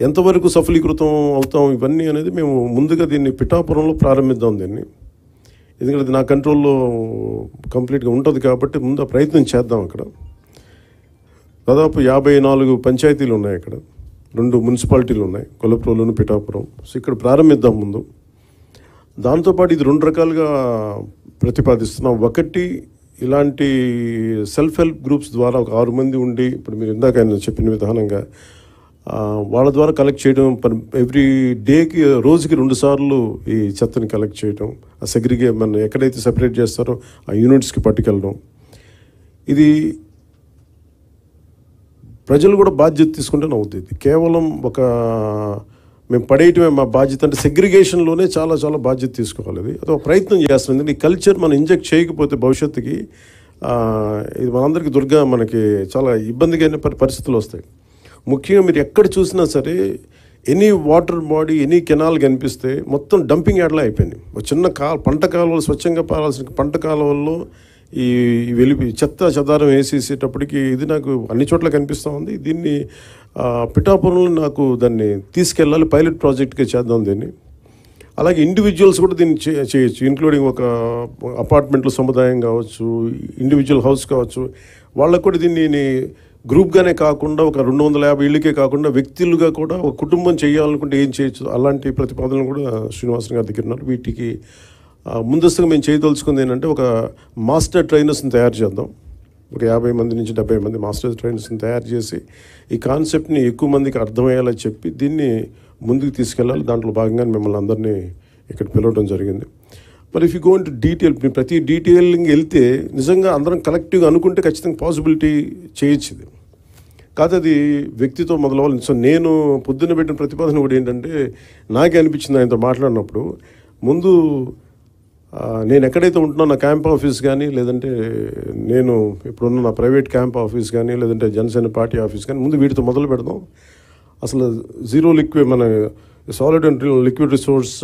ఎంతవరకు సఫలీకృతం అవుతాం ఇవన్నీ అనేది మేము ముందుగా దీన్ని పిఠాపురంలో ప్రారంభిద్దాం దీన్ని. ఎందుకంటే అది నా కంట్రోల్లో కంప్లీట్గా ఉంటుంది కాబట్టి ముందు ఆ ప్రయత్నం చేద్దాం. అక్కడ దాదాపు 54 పంచాయతీలు ఉన్నాయి, అక్కడ 2 మున్సిపాలిటీలు ఉన్నాయి, కొల్లాపూర్లోను పిఠాపురం. సో ఇక్కడ ప్రారంభిద్దాం ముందు. దాంతోపాటు ఇది 2 రకాలుగా ప్రతిపాదిస్తున్నాం. ఒకటి, ఇలాంటి సెల్ఫ్ హెల్ప్ గ్రూప్స్ ద్వారా ఒక 6 మంది ఉండి, ఇప్పుడు మీరు ఇందాక ఆయన చెప్పిన విధానంగా వాళ్ళ ద్వారా కలెక్ట్ చేయడం, ఎవ్రీ డేకి రోజుకి 2 సార్లు ఈ చెత్తని కలెక్ట్ చేయడం, ఆ మన ఎక్కడైతే సెపరేట్ చేస్తారో ఆ యూనిట్స్కి పట్టుకెళ్ళడం. ఇది ప్రజలు కూడా బాధ్యత తీసుకుంటేనే అవుతుంది. కేవలం మేము పడేయటమే మా బాధ్యత అంటే సెగ్రిగేషన్లోనే చాలా చాలా బాధ్యత తీసుకోవాలి. అది ఒక ప్రయత్నం చేస్తుంది. ఈ కల్చర్ మనం ఇంజెక్ట్ చేయకపోతే భవిష్యత్తుకి ఇది మనందరికీ మనకి చాలా ఇబ్బందిగా పరిస్థితులు వస్తాయి. ముఖ్యంగా మీరు ఎక్కడ చూసినా సరే any water body, any canal కనిపిస్తే మొత్తం డంపింగ్ యార్డ్లా అయిపోయింది. ఒక చిన్న పంట కాలువలు, స్వచ్ఛంగా పారాల్సిన పంట కాలువల్లో ఈ చెత్త చెదారం వేసేసేటప్పటికి ఇది నాకు అన్ని చోట్ల కనిపిస్తూ ఉంది. దీన్ని పిఠాపురంలో నాకు దాన్ని తీసుకెళ్ళాలి, పైలట్ ప్రాజెక్ట్గా చేద్దాం దీన్ని. అలాగే ఇండివిజువల్స్ కూడా దీన్ని చేయొచ్చు, ఇంక్లూడింగ్ ఒక అపార్ట్మెంట్లో సముదాయం కావచ్చు, ఇండివిజువల్ హౌస్ కావచ్చు, వాళ్ళకు కూడా దీన్ని గ్రూప్గానే కాకుండా ఒక 250 ఇళ్ళకే కాకుండా వ్యక్తులుగా కూడా ఒక కుటుంబం చేయాలనుకుంటే ఏం చేయొచ్చు, అలాంటి ప్రతిపాదనలు కూడా శ్రీనివాసన్ గారి దగ్గర ఉన్నారు. వీటికి ముందస్తుగా మేము చేయదలుచుకుంది ఏంటంటే ఒక మాస్టర్ ట్రైనర్స్ని తయారు చేద్దాం. ఒక 50 మంది నుంచి 70 మంది మాస్టర్ ట్రైనర్స్ని తయారు చేసి ఈ కాన్సెప్ట్ని ఎక్కువ మందికి అర్థమయ్యేలా చెప్పి దీన్ని ముందుకు తీసుకెళ్ళాలి. దాంట్లో భాగంగా మిమ్మల్ని అందరినీ ఇక్కడ పిలవడం జరిగింది. మరి if you go into detail, ప్రతి డీటెయిలింగ్ వెళ్తే నిజంగా అందరం కలెక్టివ్గా అనుకుంటే ఖచ్చితంగా పాసిబిలిటీ చేయొచ్చు. ఇది కాదు, అది వ్యక్తితో మొదలవ్వాలి. సో నేను పొద్దున్న పెట్టిన ప్రతిపాదన కూడా ఏంటంటే నాకే అనిపించింది ఆయనతో మాట్లాడినప్పుడు, ముందు నేను ఎక్కడైతే ఉంటున్నా నా క్యాంప్ ఆఫీస్ కానీ, లేదంటే నేను ఇప్పుడున్న నా ప్రైవేట్ క్యాంప్ ఆఫీస్ కానీ, లేదంటే జనసేన పార్టీ ఆఫీస్ కానీ, ముందు వీటితో మొదలు పెడదాం. అసలు జీరో లిక్విడ్, మన సాలిడ్ అండ్ లిక్విడ్ రిసోర్స్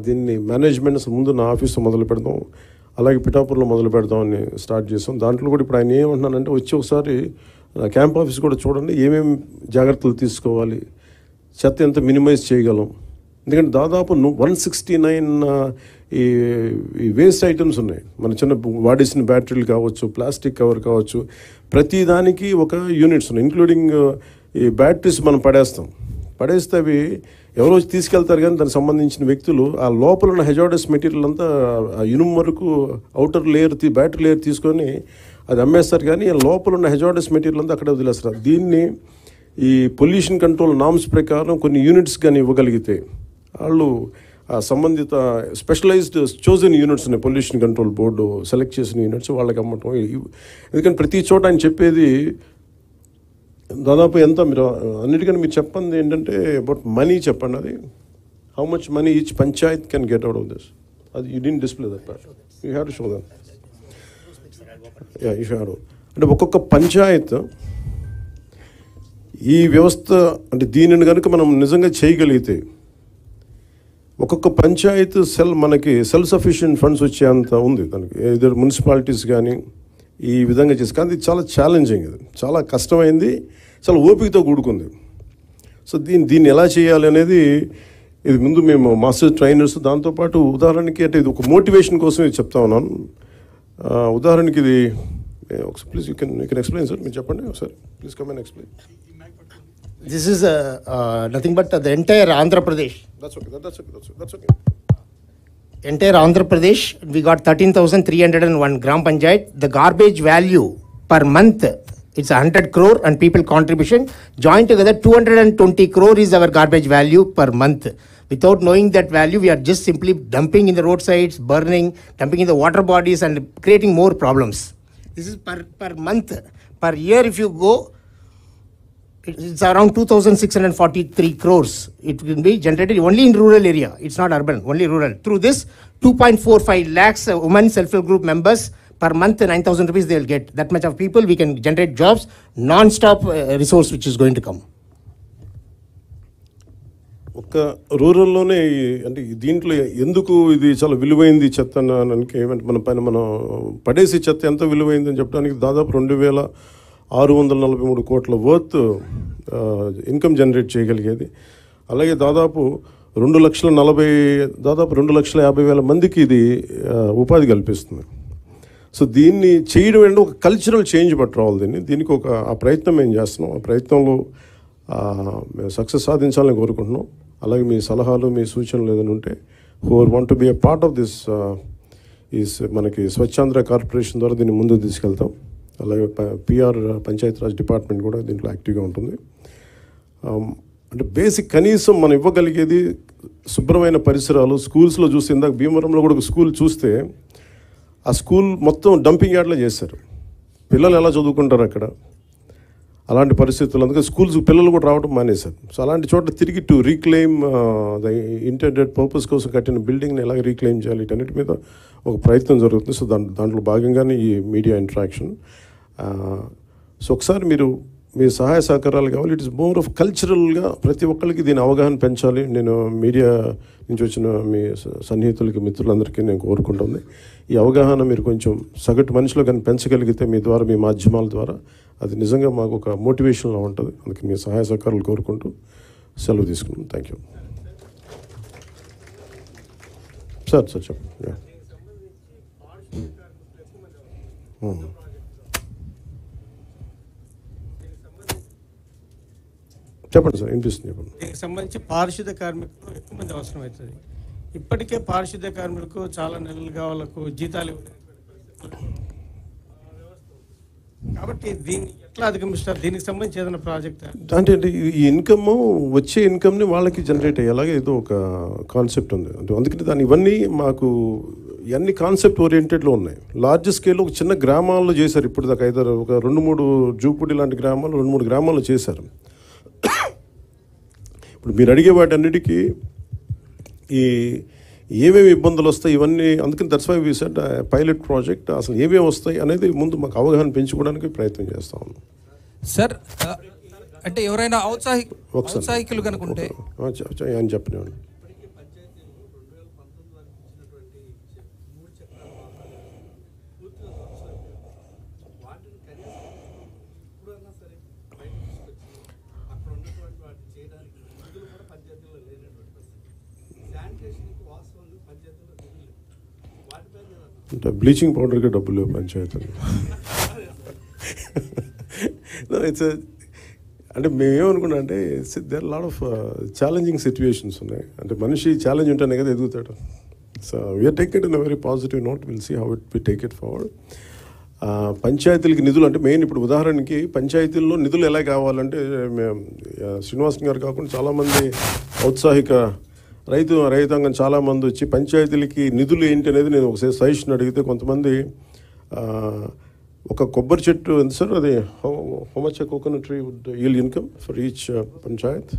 దీన్ని మేనేజ్మెంట్ అసలు ముందు నా ఆఫీస్తో మొదలు పెడదాం. అలాగే పిఠాపురంలో మొదలు పెడదామని స్టార్ట్ చేస్తాం. దాంట్లో కూడా ఇప్పుడు ఆయన ఏమంటున్నానంటే వచ్చి ఒకసారి క్యాంప్ ఆఫీస్ కూడా చూడండి, ఏమేమి జాగ్రత్తలు తీసుకోవాలి, చెత్త ఎంత మినిమైజ్ చేయగలం. ఎందుకంటే దాదాపు 169 ఈ వేస్ట్ ఐటమ్స్ ఉన్నాయి. మన చిన్న వాడేసిన బ్యాటరీలు కావచ్చు, ప్లాస్టిక్ కవర్ కావచ్చు, ప్రతి దానికి ఒక యూనిట్స్ ఉన్నాయి. ఇంక్లూడింగ్ ఈ బ్యాటరీస్ మనం పడేస్తే అవి ఎవరో వచ్చి తీసుకెళ్తారు, కానీ దానికి సంబంధించిన వ్యక్తులు ఆ లోపల ఉన్న హెజార్డస్ మెటీరియల్ అంతా ఇనుము వరకు అవుటర్ లేయర్ బ్యాటరీ లేయర్ తీసుకొని అది అమ్మేస్తారు, కానీ లోపల ఉన్న హెజార్డస్ మెటీరియల్ అంతా అక్కడే వదిలేస్తారు. దీన్ని ఈ పొల్యూషన్ కంట్రోల్ నామ్స్ ప్రకారం కొన్ని యూనిట్స్ కానీ ఇవ్వగలిగితే వాళ్ళు సంబంధిత స్పెషలైజ్డ్ చోజన్ యూనిట్స్ ఉన్నాయి, పొల్యూషన్ కంట్రోల్ బోర్డు సెలెక్ట్ చేసిన యూనిట్స్ వాళ్ళకి అమ్మటం. ఎందుకంటే ప్రతి చోట ఆయన చెప్పేది దాదాపు ఎంత, మీరు అన్నిటికన్నా మీరు చెప్పండి ఏంటంటే అబౌట్ మనీ చెప్పండి. అది how much money each panchayat can get out of this. అది you didn't display that part, you have to show that. You have to, అంటే ఒక్కొక్క పంచాయత్ ఈ వ్యవస్థ అంటే దీనిని కనుక మనం నిజంగా చేయగలిగితే ఒక్కొక్క పంచాయత్ మనకి సెల్ఫ్ సఫిషియెంట్ ఫండ్స్ వచ్చేంత ఉంది దానికి. ఏదో మున్సిపాలిటీస్ కానీ ఈ విధంగా చేసి, కానీ ఇది చాలా ఛాలెంజింగ్, ఇది చాలా కష్టమైంది, చాలా ఓపికతో కూడుకుంది. సో దీన్ని ఎలా చేయాలి అనేది ఇది ముందు మేము మాస్టర్ ట్రైనర్స్, దాంతోపాటు ఉదాహరణకి అంటే ఇది ఒక మోటివేషన్ కోసం ఇది చెప్తా ఉన్నాను. ఉదాహరణకి ఇది ఒకసారి please you can explain sir, మీరు చెప్పండి ఒకసారి please come and explain. This is nothing but the entire Andhra Pradesh. That's okay. Entire Andhra Pradesh, we got 13,301 gram panchayat. The garbage value per month, it's 100 crore and people contribution. Joined together, 220 crore is our garbage value per month. Without knowing that value, we are just simply dumping in the roadsides, burning, dumping in the water bodies and creating more problems. This is per month. Per year, if you go, it's around 2,643 crores. It will be generated only in rural area. It's not urban, only rural. Through this, 2.45 lakhs women self-help group members per month, 9,000 rupees they will get. That much of people, we can generate jobs, non-stop resource which is going to come. ఒక రూరల్లోనే అంటే దీంట్లో ఎందుకు ఇది చాలా విలువైంది చెత్త అనడానికి ఏమంటే మనం పడేసి చెత్త ఎంత విలువైందని చెప్పడానికి దాదాపు 2,643 కోట్ల వర్త్ ఇన్కమ్ జనరేట్ చేయగలిగేది. అలాగే దాదాపు 2,50,000 మందికి ఇది ఉపాధి కల్పిస్తుంది. సో దీన్ని చేయడం అంటే ఒక కల్చరల్ చేంజ్ పట్టుకోవాలి. దీనికి ఆ ప్రయత్నం మేము చేస్తున్నాం. ఆ ప్రయత్నంలో మేము సక్సెస్ సాధించాలని కోరుకుంటున్నాం. అలాగే మీ సలహాలు, మీ సూచనలు ఏదైనా ఉంటే who want to be a part of this మనకి స్వచ్ఛాంధ్ర కార్పొరేషన్ ద్వారా దీన్ని ముందుకు తీసుకెళ్తాం. అలాగే PR పంచాయతీరాజ్ డిపార్ట్మెంట్ కూడా దీంట్లో యాక్టివ్గా ఉంటుంది. అంటే బేసిక్ కనీసం మనం ఇవ్వగలిగేది శుభ్రమైన పరిసరాలు. స్కూల్స్లో చూస్తే, ఇందాక భీమవరంలో కూడా ఒక స్కూల్ చూస్తే ఆ స్కూల్ మొత్తం డంపింగ్ యార్డ్లో చేశారు. పిల్లలు ఎలా చదువుకుంటారు అక్కడ? అలాంటి పరిస్థితులు. అందుకే స్కూల్స్ పిల్లలు కూడా రావడం మానేశారు. సో అలాంటి చోట తిరిగి to reclaim the intended purpose కోసం కట్టిన బిల్డింగ్ని ఎలాగ రీక్లెయిమ్ చేయాలి, వీటన్నిటి మీద ఒక ప్రయత్నం జరుగుతుంది. సో దాంట్లో భాగంగానే ఈ మీడియా ఇంటరాక్షన్. సో ఒకసారి మీ సహాయ సహకారాలు కావాలి. ఇట్ ఇస్ మోర్ ఆఫ్ కల్చరల్గా ప్రతి ఒక్కరికి దీని అవగాహన పెంచాలి. నేను మీడియా నుంచి వచ్చిన మీ సన్నిహితులకి, మిత్రులందరికీ నేను కోరుకుంటుంది, ఈ అవగాహన మీరు కొంచెం సగటు మనిషిలో కానీ పెంచగలిగితే మీ ద్వారా, మీ మాధ్యమాల ద్వారా, అది నిజంగా మాకు ఒక మోటివేషన్లా ఉంటుంది. అందుకే మీ సహాయ సహకారాలు కోరుకుంటూ సెలవు తీసుకున్నాను. Thank you sir. చెప్పండి. చెప్పండి సార్, వినిపిస్తుంది. చెప్పండి. దీనికి సంబంధించి పారిశుద్ధ కార్మికులు ఎక్కువ మంది అవసరం అవుతుంది. ఇప్పటికే పారిశుద్ధ కార్మికులకు చాలా నెలలుగా వాళ్ళకు జీతాలు, కాబట్టి దీన్ని ఎట్లా అధిగమిస్తారు? దీనికి సంబంధించి ఏదైనా ప్రాజెక్ట్ అంటే ఈ ఇన్కమ్, వచ్చే ఇన్కమ్ని వాళ్ళకి జనరేట్ అయ్యేలాగా ఏదో ఒక కాన్సెప్ట్ ఉంది. అంటే అందుకని ఇవన్నీ మాకు ఇవన్నీ కాన్సెప్ట్ ఓరియంటెడ్లో ఉన్నాయి. లార్జ్ స్కేల్లో ఒక చిన్న గ్రామాల్లో చేశారు. ఇప్పుడు దాకా ఒక 2-3 జూపుడి లాంటి గ్రామాలు, 2-3 గ్రామాల్లో చేశారు. ఇప్పుడు మీరు అడిగే వాటన్నిటికీ ఏమేమి ఇబ్బందులు వస్తాయి ఇవన్నీ, అందుకని that's why we said pilot project. అసలు ఏమేమి వస్తాయి అనేది ముందు మాకు అవగాహన పెంచుకోవడానికి ప్రయత్నం చేస్తా ఉన్నాం. సార్, అంటే ఎవరైనా ఔత్సాహికులు కనుకుంటే అని చెప్పనివ్వండి. అంటే బ్లీచింగ్ పౌడర్కి డబ్బులు లేవు పంచాయతీలు. ఇట్స్ అంటే మేమేమనుకున్నా అంటే there lot of challenging situations ఉన్నాయి. అంటే మనిషి ఛాలెంజ్ ఉంటేనే కదా ఎదుగుతాడు. So we are take it in a very positive note. Will see how it we take it forward. పంచాయతీలకి నిధులు అంటే మెయిన్, ఇప్పుడు ఉదాహరణకి పంచాయతీల్లో నిధులు ఎలా కావాలంటే, మేము శ్రీనివాసన్ గారు కాకుండా చాలామంది ఔత్సాహిక రైతాంగం చాలామంది వచ్చి పంచాయతీలకి నిధులు ఏంటి అనేది నేను ఒకసారి సజెషన్ అడిగితే, కొంతమంది ఒక కొబ్బరి చెట్టు ఎంత సార్, అది how much coconut tree wood yield income for each Panchayat?